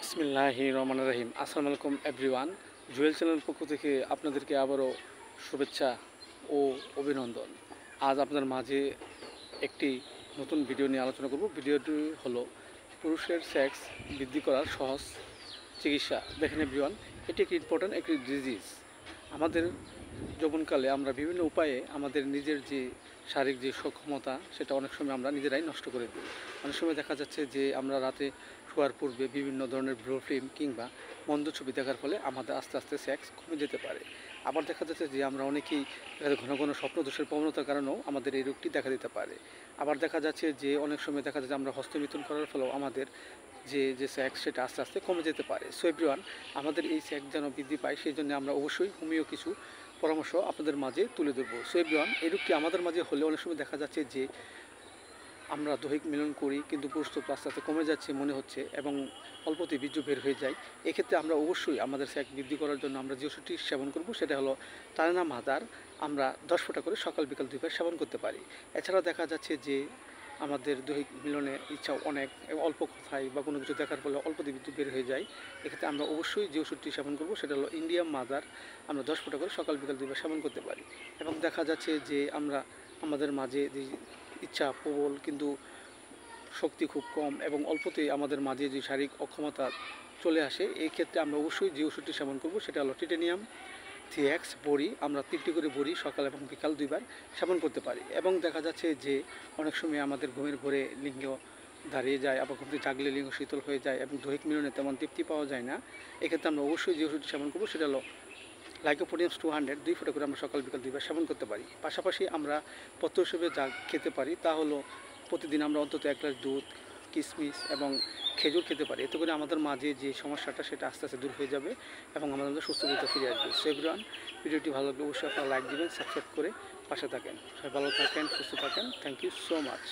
বিসমিল্লাহির রহমানির রহিম। আসসালামু আলাইকুম এভরিওয়ান। জুয়েল চ্যানেল পক্ষ থেকে আপনাদেরকে আবারও শুভেচ্ছা ও অভিনন্দন। আজ আপনাদের মাঝে একটি নতুন ভিডিও নিয়ে আলোচনা করব। ভিডিওটি হলো পুরুষের সেক্স বৃদ্ধি করার সহজ চিকিৎসা। দেখেন এভরিওয়ান, এটি একটি ইম্পর্ট্যান্ট একটি ডিজিজ। আমাদের যৌবনকালে আমরা বিভিন্ন উপায়ে আমাদের নিজের যে শারীরিক যে সক্ষমতা সেটা অনেক সময় আমরা নিজেরাই নষ্ট করে দিই। অনেক সময় দেখা যাচ্ছে যে আমরা রাতে শোয়ার পূর্বে বিভিন্ন ধরনের ব্লু ফিল্ম কিংবা মন্দ ছবি দেখার ফলে আমাদের আস্তে আস্তে সেক্স কমে যেতে পারে। আবার দেখা যাচ্ছে যে আমরা অনেকেই ঘন ঘন স্বপ্নদোষের প্রবণতার কারণেও আমাদের এই রোগটি দেখা দিতে পারে। আবার দেখা যাচ্ছে যে অনেক সময় দেখা যাচ্ছে আমরা হস্তমিথুন করার ফলেও আমাদের যে সেক্স সেটা আস্তে আস্তে কমে যেতে পারে। সো এভরিওয়ান, আমাদের এই সেক্স যেন বৃদ্ধি পায় সেই জন্য আমরা অবশ্যই হোমিও কিছু পরামর্শ আপনাদের মাঝে তুলে ধরবো। সো এভরিওয়ান, এই রোগটি আমাদের মাঝে হলে অনেক সময় দেখা যাচ্ছে যে আমরা দৈহিক মিলন করি কিন্তু প্রস্তুত আস্তে আস্তে কমে যাচ্ছে মনে হচ্ছে এবং অল্পতেই বীর্য বের হয়ে যায়। এক্ষেত্রে আমরা অবশ্যই আমাদের সেক্স বৃদ্ধি করার জন্য আমরা যে ওষুধটি সেবন করব সেটা হলো টানেনা মাদার। আমরা 10 ফোঁটা করে সকাল বিকাল 2 বার সেবন করতে পারি। এছাড়াও দেখা যাচ্ছে যে আমাদের দৈহিক মিলনের ইচ্ছা অনেক অল্প কথায় বা কোনো কিছু দেখার ফলে অল্পতেই বীর্য বের হয়ে যায়। এক্ষেত্রে আমরা অবশ্যই যে ওষুধটি সেবন করব সেটা হলো ইন্ডিয়ান মাদার। আমরা 10 ফোঁটা করে সকাল বিকাল 2 বার সেবন করতে পারি। এবং দেখা যাচ্ছে যে আমরা আমাদের মাঝে যে ইচ্ছা প্রবল কিন্তু শক্তি খুব কম এবং অল্পতেই আমাদের মাঝে যে শারীরিক অক্ষমতা চলে আসে, এই ক্ষেত্রে আমরা অবশ্যই যে ওষুধটি সেবন করব সেটা হলো টিটেনিয়াম থিএক্স বড়ি। আমরা 3টি করে বড়ি সকাল এবং বিকাল 2 বার সেবন করতে পারি। এবং দেখা যাচ্ছে যে অনেক সময় আমাদের ঘুমের ঘরে লিঙ্গ দাঁড়িয়ে যায়, আবার ঘুম থেকে জাগলে লিঙ্গ শীতল হয়ে যায় এবং দৈহিক মিলনে তেমন তৃপ্তি পাওয়া যায় না। এক্ষেত্রে আমরা অবশ্যই যে ওষুধটি সেবন করব সেটা হলো লাইকোপোডিয়াম 200 2 ফোঁটা করে আমরা সকাল বিকাল 2 বার সেবন করতে পারি। পাশাপাশি আমরা পথ্য হিসেবে যা খেতে পারি তা হলো প্রতিদিন আমরা অন্তত 1 গ্লাস দুধ, কিশমিশ এবং খেজুর খেতে পারি। এতে করে আমাদের মাঝে যে সমস্যাটা সেটা আস্তে আস্তে দূর হয়ে যাবে এবং আমাদের সুস্থতা ফিরে আসবে। সো এভরিওয়ান, ভিডিওটি ভালো লাগলে অবশ্যই আপনারা লাইক দিবেন, সাবস্ক্রাইব করে পাশে থাকেন। সবাই ভালো থাকেন, সুস্থ থাকেন। Thank you so much.